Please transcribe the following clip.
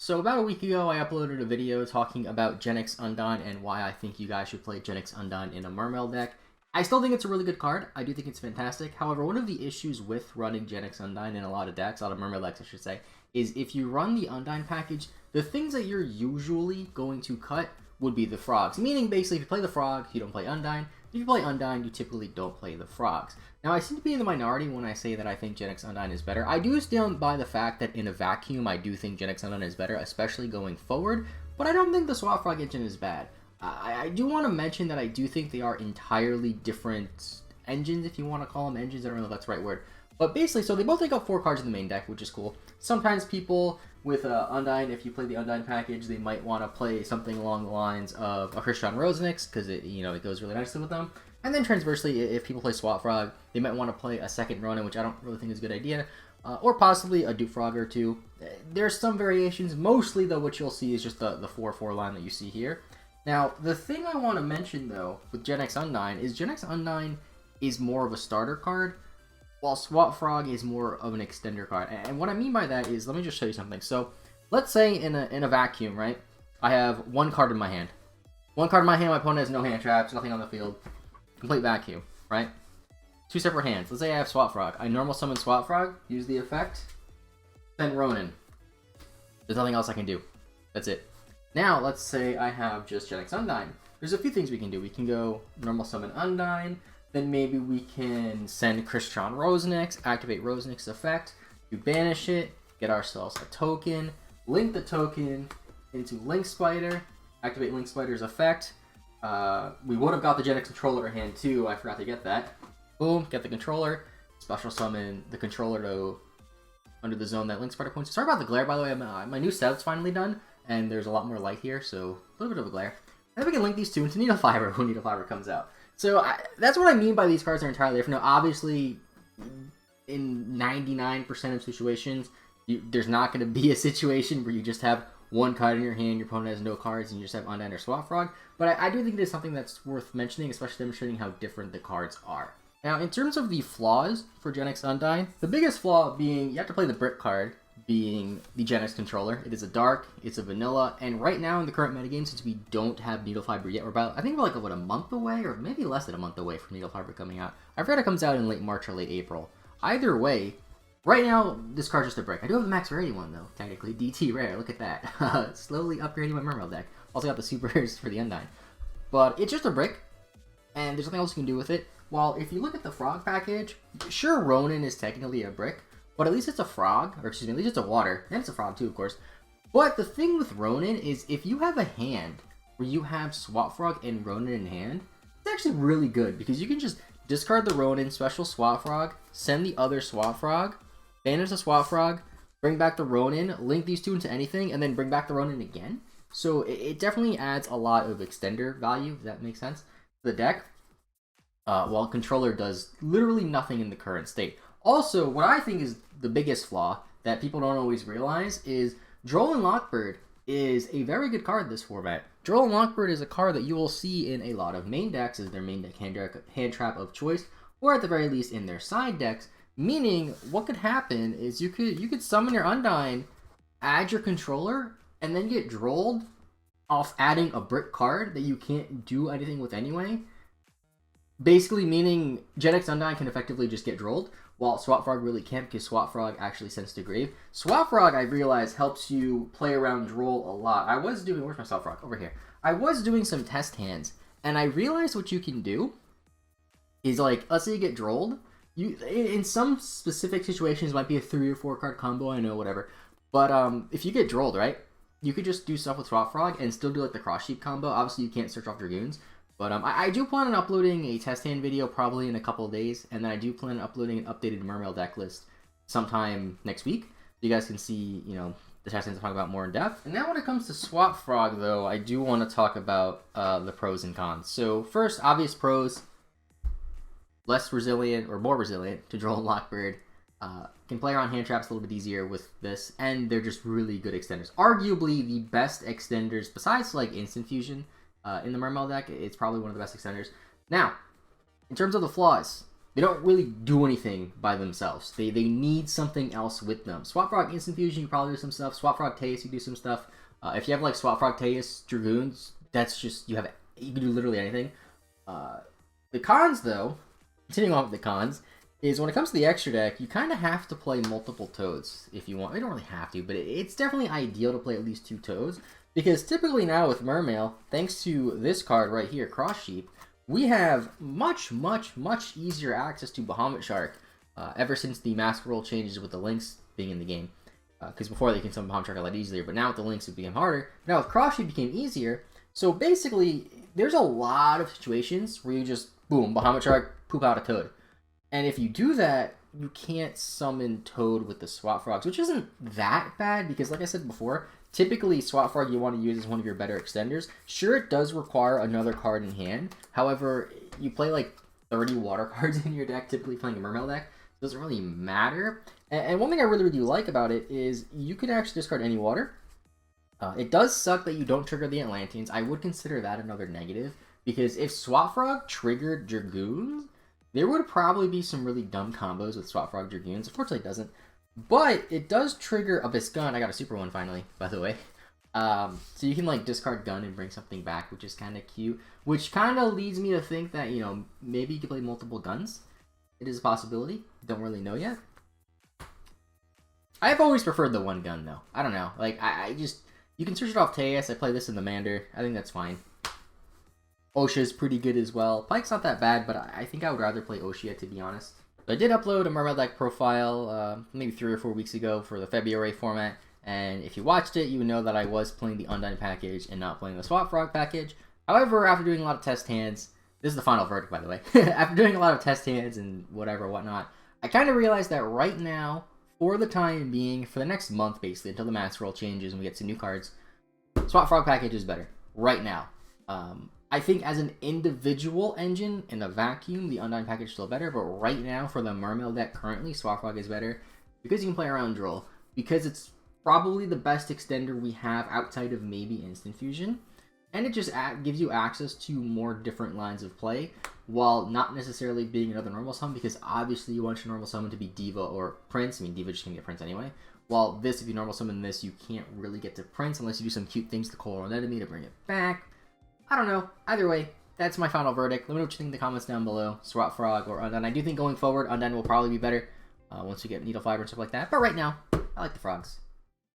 So about a week ago, I uploaded a video talking about Genex Undine and why I think you guys should play Genex Undine in a Mermail deck. I still think it's a really good card. I do think it's fantastic. However, one of the issues with running Genex Undine in a lot of decks, a lot of Mermail decks I should say, is if you run the Undine package, the things that you're usually going to cut would be the frogs. Meaning, basically, if you play the frog, you don't play Undine. If you play Undine, you typically don't play the frogs. Now, I seem to be in the minority when I say that I think Genex Undine is better. I do stand by the fact that in a vacuum, I do think Genex Undine is better, especially going forward, but I don't think the Swap Frog engine is bad. I do want to mention that I do think they are entirely different engines, if you want to call them engines. I don't know if that's the right word. But basically, so they both take up 4 cards in the main deck, which is cool. Sometimes people with Undine, if you play the Undine package, they might want to play something along the lines of a Christian Rosenix, because it goes really nicely with them. And then transversely, if people play Swap Frog, they might want to play a second Ronin, which I don't really think is a good idea, or possibly a Dupe Frog or two. There's some variations. Mostly, though, what you'll see is just the 4/4 line that you see here. Now, the thing I want to mention, though, with Genex Undine is Genex Undine is more of a starter card, while Swap Frog is more of an extender card. And what I mean by that is, let me just show you something. So, let's say in a vacuum, right? I have 1 card in my hand. 1 card in my hand, my opponent has no hand traps, nothing on the field. Complete vacuum, right? 2 separate hands. Let's say I have Swap Frog. I normal summon Swap Frog, use the effect, then Ronin. There's nothing else I can do. That's it. Now, let's say I have just Genex Undine. There's a few things we can do. We can go normal summon Undine, then maybe we can send Christian Rosenix, activate Rosenix's effect, you banish it, get ourselves a token, link the token into Link Spider, activate Link Spider's effect. We would have got the Genex controller in hand too, I forgot to get that. Boom, get the controller, special summon the controller to under the zone that Link Spider points. Sorry about the glare, by the way, my new setup's finally done, and there's a lot more light here, so a little bit of a glare. And then we can link these two into Needlefiber when Needlefiber comes out. So that's what I mean by these cards are entirely different. Now, obviously, in 99% of situations, there's not going to be a situation where you just have 1 card in your hand, your opponent has no cards, and you just have Undine or Swap Frog. But I do think it is something that's worth mentioning, especially demonstrating how different the cards are. Now, in terms of the flaws for Genex Undine, the biggest flaw being you have to play the brick card, being the Genex controller. It is a dark, it's a vanilla, and right now in the current metagame, since we don't have Needlefiber yet, we're about, I think we're like, what, a month away, or maybe less than a month away from Needlefiber coming out. I forgot it comes out in late March or late April. Either way, right now, this card's just a brick. I do have the max rarity one, though, technically. DT rare, look at that. Slowly upgrading my Mermail deck. Also got the supers for the Undine. But it's just a brick, and there's nothing else you can do with it. While if you look at the Frog package, sure, Ronin is technically a brick, but at least it's a frog, or excuse me, at least it's a water, and it's a frog too, of course. But the thing with Ronin is if you have a hand where you have Swap Frog and Ronin in hand, it's actually really good, because you can just discard the Ronin, special Swap Frog, send the other Swap Frog, banish the Swap Frog, bring back the Ronin, link these two into anything, and then bring back the Ronin again. So it definitely adds a lot of extender value, if that makes sense, to the deck, while controller does literally nothing in the current state. Also, what I think is the biggest flaw that people don't always realize is Droll and Lockbird is a very good card this format. Droll and Lockbird is a card that you will see in a lot of main decks as their main deck hand trap of choice, or at the very least in their side decks. Meaning, what could happen is you could summon your Undine, add your controller, and then get Drolled off adding a brick card that you can't do anything with anyway. Basically meaning Genex Undine can effectively just get Drolled, while Swap Frog really can't, because Swap Frog actually sends to grave. Swap Frog, I realize, helps you play around Droll a lot. Where's my Swap Frog? Over here. I was doing some test hands, and I realized what you can do is, like, let's say you get Drolled. In some specific situations, it might be a 3 or 4 card combo, I know, whatever. But if you get Drolled, right, you could just do stuff with Swap Frog and still do, like, the Cross Sheep combo. Obviously, you can't search off Dragoons. But I do plan on uploading a test hand video probably in a couple of days, and then I do plan on uploading an updated Mermail deck list sometime next week. So you guys can see, the test hands I'm talking about more in depth. And now when it comes to Swap Frog, though, I do want to talk about the pros and cons. So first, obvious pros, less resilient, or more resilient to Droll and Lockbird. Can play around hand traps a little bit easier with this, and they're just really good extenders. Arguably the best extenders, besides like Instant Fusion, in the Mermail deck, it's probably one of the best extenders. Now, in terms of the flaws, they don't really do anything by themselves. They need something else with them. Swap Frog Instant Fusion, you probably do some stuff. Swap Frog Teus, you do some stuff. If you have like Swap Frog Teus Dragoons, that's just, you can do literally anything. The cons though, continuing on with the cons, is when it comes to the extra deck, you kind of have to play multiple Toads if you want. You don't really have to, but it's definitely ideal to play at least 2 Toads, because typically now with Mermail, thanks to this card right here, Cross Sheep, we have much easier access to Bahamut Shark ever since the Mask Roll changes with the links being in the game. Because before they can summon Bahamut Shark a lot easier, but now with the links it became harder. Now with Cross Sheep it became easier, so basically there's a lot of situations where you just, boom, Bahamut Shark, poop out a Toad. And if you do that, you can't summon Toad with the Swap Frogs, which isn't that bad, because like I said before, typically Swap Frog you want to use as one of your better extenders. Sure, it does require another card in hand. However, you play like 30 water cards in your deck, typically playing a Mermail deck. It doesn't really matter. And one thing I really like about it is you can actually discard any water. It does suck that you don't trigger the Atlanteans. I would consider that another negative, because if Swap Frog triggered Dragoons, there would probably be some really dumb combos with Swap Frog Dragoons. Unfortunately, it doesn't. But it does trigger Abyss Gun. I got a super one finally, by the way. So you can like discard Gun and bring something back, which is kind of cute. Which kind of leads me to think that, you know, maybe you could play multiple guns. It is a possibility. Don't really know yet. I've always preferred the one gun, though. I don't know. Like, I just... You can switch it off Teus. I play this in the Mander. I think that's fine. Oshia's pretty good as well. Pike's not that bad, but I think I would rather play Oshia, to be honest. But I did upload a Mermail deck profile maybe 3 or 4 weeks ago for the February format. And if you watched it, you would know that I was playing the Undine package and not playing the Swap Frog package. However, after doing a lot of test hands... This is the final verdict, by the way. After doing a lot of test hands and whatnot, I kind of realized that right now, for the time being, for the next month basically, until the Mask Roll changes and we get some new cards, Swap Frog package is better. Right now. I think as an individual engine, in a vacuum, the Undine package is still better, but right now, for the Mermail deck currently, Swap Frog is better, because you can play around Droll, because it's probably the best extender we have outside of maybe Instant Fusion. And it just gives you access to more different lines of play, while not necessarily being another normal summon, because obviously you want your normal summon to be Diva or Prince. I mean, Diva just can get Prince anyway. While this, if you normal summon this, you can't really get to Prince unless you do some cute things to call an enemy to bring it back. I don't know. Either way, that's my final verdict. Let me know what you think in the comments down below. Swap Frog or Undine. I do think going forward, Undine will probably be better once we get Needlefiber and stuff like that. But right now, I like the Frogs.